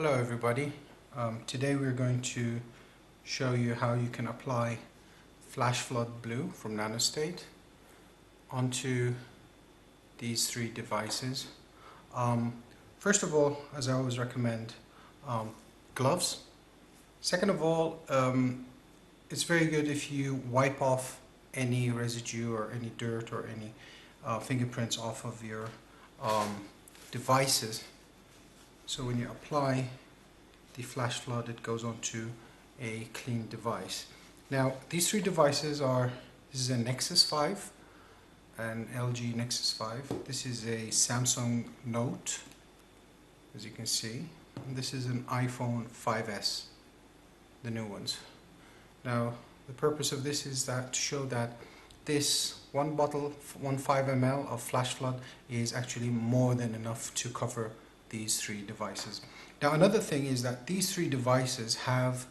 Hello everybody. Today we're going to show you how you can apply Flash Flood Blue from Nanostate onto these three devices. First of all, as I always recommend, gloves. Second of all, it's very good if you wipe off any residue or any dirt or any fingerprints off of your devices. So when you apply the Flash Flood, it goes onto a clean device. Now these three devices are, this is a Nexus 5, an LG Nexus 5. This is a Samsung Note, as you can see. And this is an iPhone 5S, the new ones. Now the purpose of this is that to show that this one bottle, 5 ml of Flash Flood is actually more than enough to cover these three devices. Now another thing is that these three devices have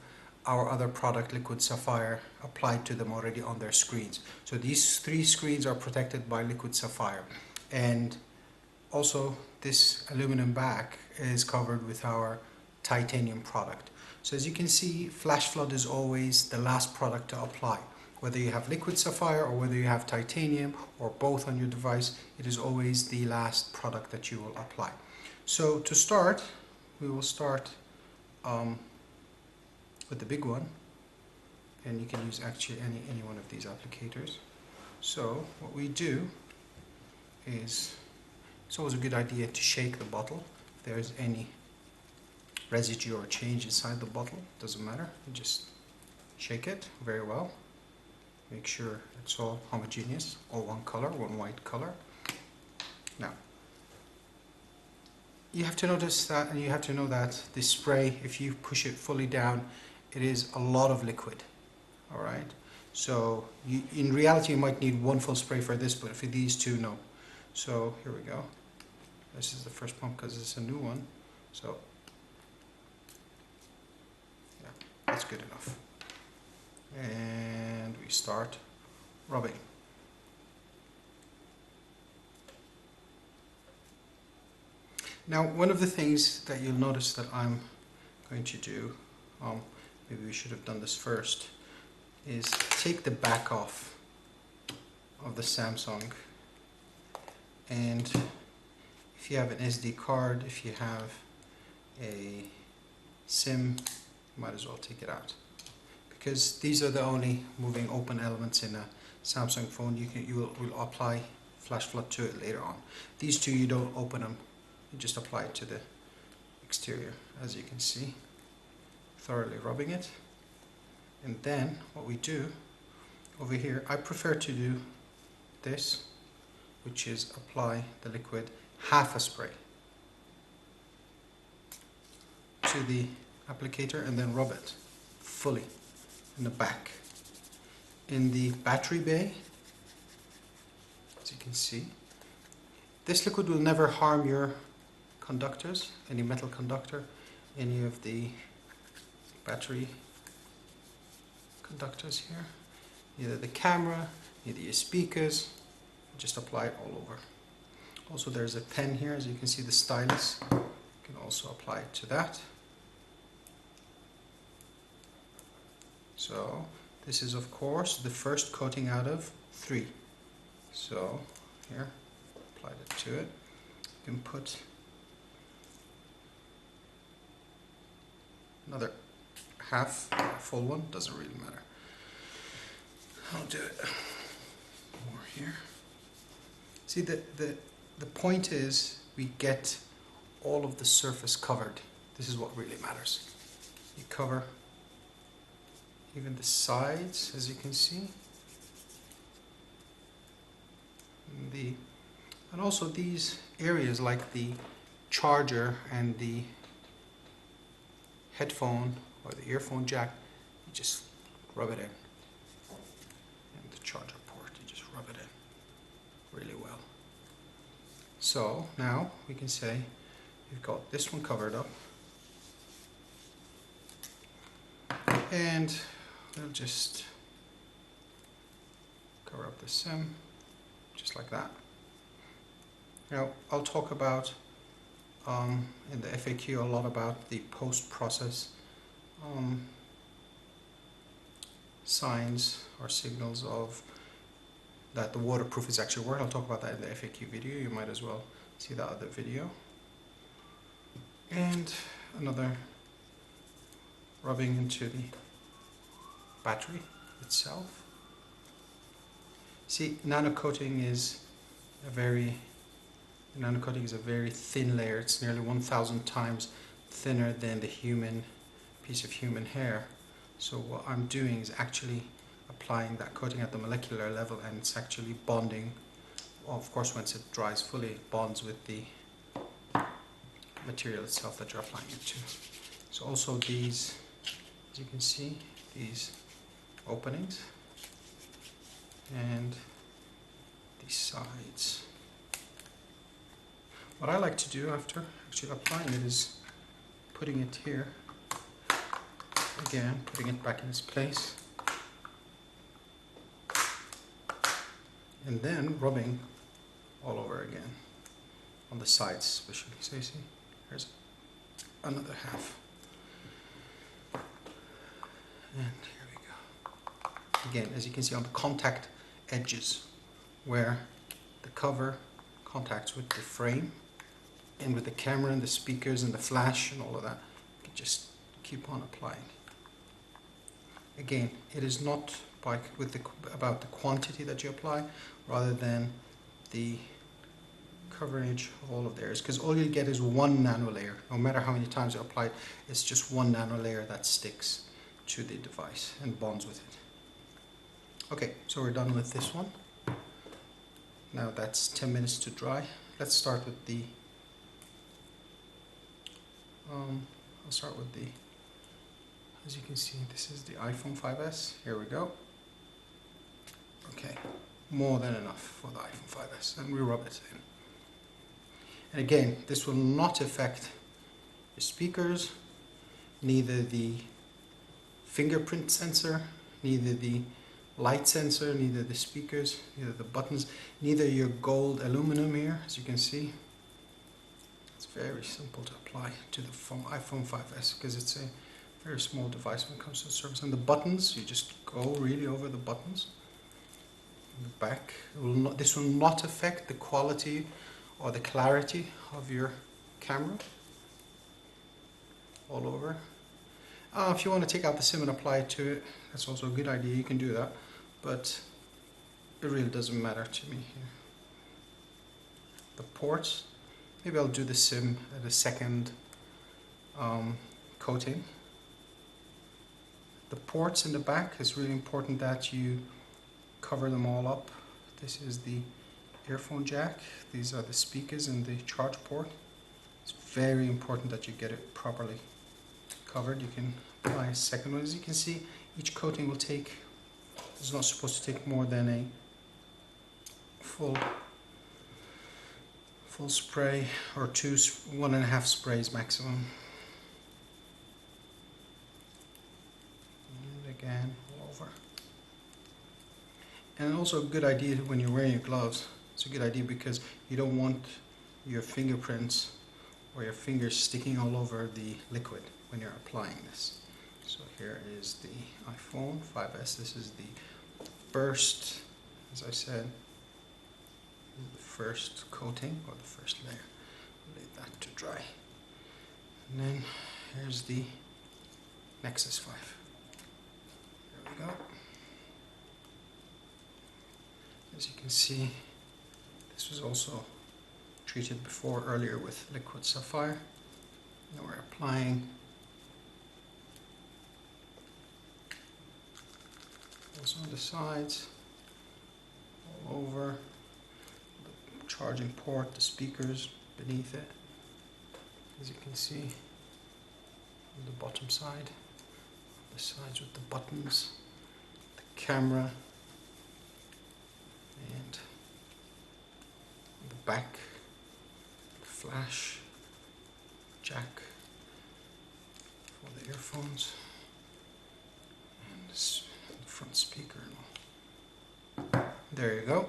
our other product, Liquid Sapphire, applied to them already on their screens. So these three screens are protected by Liquid Sapphire, and also this aluminum back is covered with our titanium product. So as you can see, Flash Flood is always the last product to apply. Whether you have Liquid Sapphire or whether you have titanium or both on your device, it is always the last product that you will apply. So to start, we will start with the big one, and you can use actually any one of these applicators. So what we do is, it's always a good idea to shake the bottle. If there's any residue or change inside the bottle, doesn't matter, you just shake it very well. Make sure it's all homogeneous, all one color, one white color. Now you have to notice that, and you have to know that this spray, if you push it fully down, it is a lot of liquid. Alright, so in reality you might need one full spray for this, but for these two, no. So here we go. This is the first pump because it's a new one. So yeah, that's good enough. And we start rubbing. Now one of the things that you'll notice that I'm going to do, maybe we should have done this first, is take the back off of the Samsung, and if you have an SD card, if you have a SIM, you might as well take it out, because these are the only moving open elements in a Samsung phone. You will apply Flash Flood to it later on. These two, you don't open them, you just apply it to the exterior, as you can see, thoroughly rubbing it. And then what we do over here, I prefer to do this, which is apply the liquid half a spray to the applicator and then rub it fully in the back. In the battery bay, as you can see, this liquid will never harm your conductors, any metal conductor, any of the battery conductors here, either the camera, either your speakers. Just apply it all over. Also there's a pen here, as you can see, the stylus, you can also apply it to that. So this is of course the first coating out of 3. So here, applied it to it. You can put another half, full one, doesn't really matter. I'll do it more here. See, the point is we get all of the surface covered. This is what really matters. You cover even the sides, as you can see. And also these areas like the charger and the headphone or the earphone jack, you just rub it in. And the charger port, you just rub it in really well. So now we can say we've got this one covered up, and we'll just cover up the SIM just like that. Now I'll talk about in the FAQ a lot about the post-process signs or signals of that the waterproof is actually working. I'll talk about that in the FAQ video. You might as well see that other video. And another rubbing into the battery itself. See, nano coating is a very thin layer. It's nearly 1,000 times thinner than the piece of human hair. So what I'm doing is actually applying that coating at the molecular level, and it's actually bonding. Well, of course, once it dries fully, it bonds with the material itself that you're applying it to. So also these, as you can see, these openings and these sides. What I like to do after actually applying it is putting it here, again, putting it back in its place, and then rubbing all over again on the sides especially. So you see, here's another half. And here we go. Again, as you can see on the contact edges where the cover contacts with the frame and with the camera and the speakers and the flash and all of that, you can just keep on applying. Again, it is not about the quantity that you apply, rather than the coverage of all of theirs, because all you get is one nano layer. No matter how many times you apply it, it's just one nano layer that sticks to the device and bonds with it. Okay, so we're done with this one. Now that's 10 minutes to dry. Let's start with the I'll start with the, as you can see, this is the iPhone 5S. Here we go. Okay, more than enough for the iPhone 5S, and we rub it in. And again, this will not affect the speakers, neither the fingerprint sensor, neither the light sensor, neither the speakers, neither the buttons, neither your gold aluminum here, as you can see. It's very simple to apply to the iPhone 5S because it's a very small device when it comes to the surface. And the buttons, you just go really over the buttons. In the back, this will not affect the quality or the clarity of your camera. All over. If you want to take out the SIM and apply it to it, that's also a good idea. You can do that, but it really doesn't matter to me here. The ports, maybe I'll do the SIM at a second coating. The ports in the back, it's really important that you cover them all up. This is the earphone jack. These are the speakers and the charge port. It's very important that you get it properly covered. You can apply a second one. As you can see, each coating will take, it's not supposed to take more than a full spray or 1.5 sprays maximum. And again, all over. And also a good idea when you're wearing your gloves, it's a good idea because you don't want your fingerprints or your fingers sticking all over the liquid when you're applying this. So here is the iPhone 5S. This is the first, as I said, the first coating or the first layer. Leave that to dry. And then here's the Nexus 5. There we go. As you can see, this was also treated before earlier with liquid sapphire. Now we're applying also on the sides, all over the charging port, the speakers beneath it, as you can see on the bottom side, the sides with the buttons, the camera, and on the back, the flash jack for the earphones, and the front speaker and all. There you go.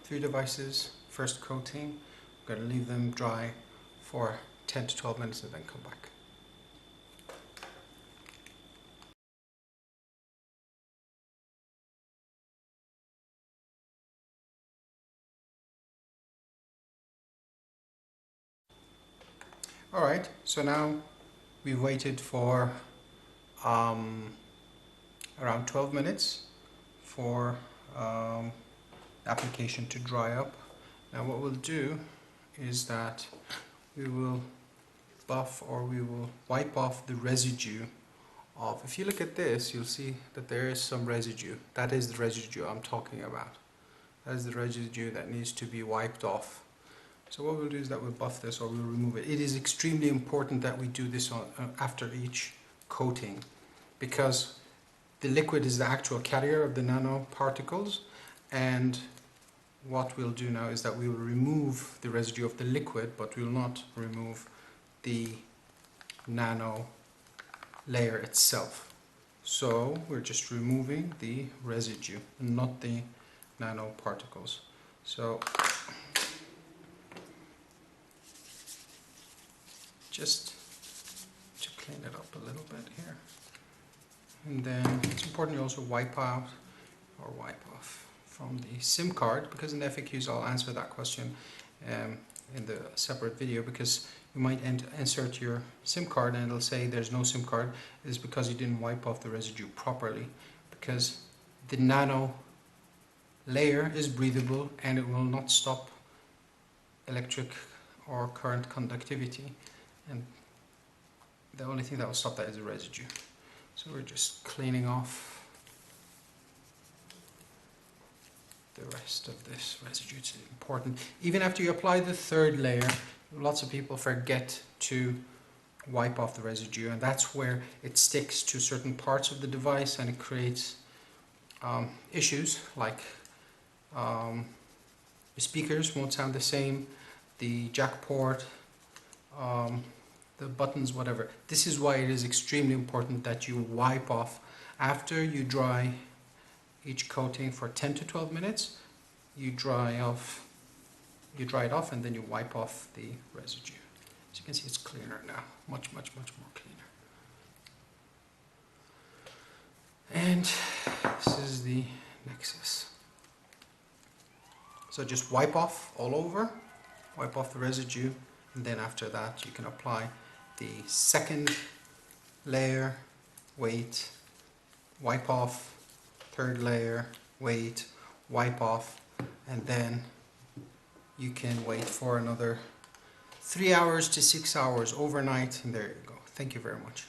3 devices, first coating. I'm going to leave them dry for 10 to 12 minutes and then come back. Alright, so now we've waited for around 12 minutes for the application to dry up. Now what we'll do is that we will buff, or we will wipe off the residue of, if you look at this, you'll see that there is some residue. That is the residue I'm talking about. That is the residue that needs to be wiped off. So what we'll do is that we'll buff this, or we'll remove it. It is extremely important that we do this after each coating, because the liquid is the actual carrier of the nanoparticles, and what we'll do now is that we will remove the residue of the liquid, but we will not remove the nano layer itself. So we're just removing the residue, not the nanoparticles. So just to clean it up a little bit here. And then it's important you also wipe out or wipe off from the SIM card, because in the FAQs I'll answer that question in the separate video, because you might insert your SIM card and it'll say there's no SIM card. It's because you didn't wipe off the residue properly, because the nano layer is breathable and it will not stop electric or current conductivity, and the only thing that will stop that is the residue. So we're just cleaning off the rest of this residue. It's important. Even after you apply the third layer, lots of people forget to wipe off the residue, and that's where it sticks to certain parts of the device and it creates issues like the speakers won't sound the same, the jack port, the buttons, whatever. This is why it is extremely important that you wipe off after you dry each coating for 10 to 12 minutes. You dry it off and then you wipe off the residue. As you can see, it's cleaner now, much more cleaner. And this is the Nexus. So just wipe off all over, wipe off the residue, and then after that you can apply the second layer, wait, wipe off, third layer, wait, wipe off, and then you can wait for another 3 hours to 6 hours overnight, and there you go. Thank you very much.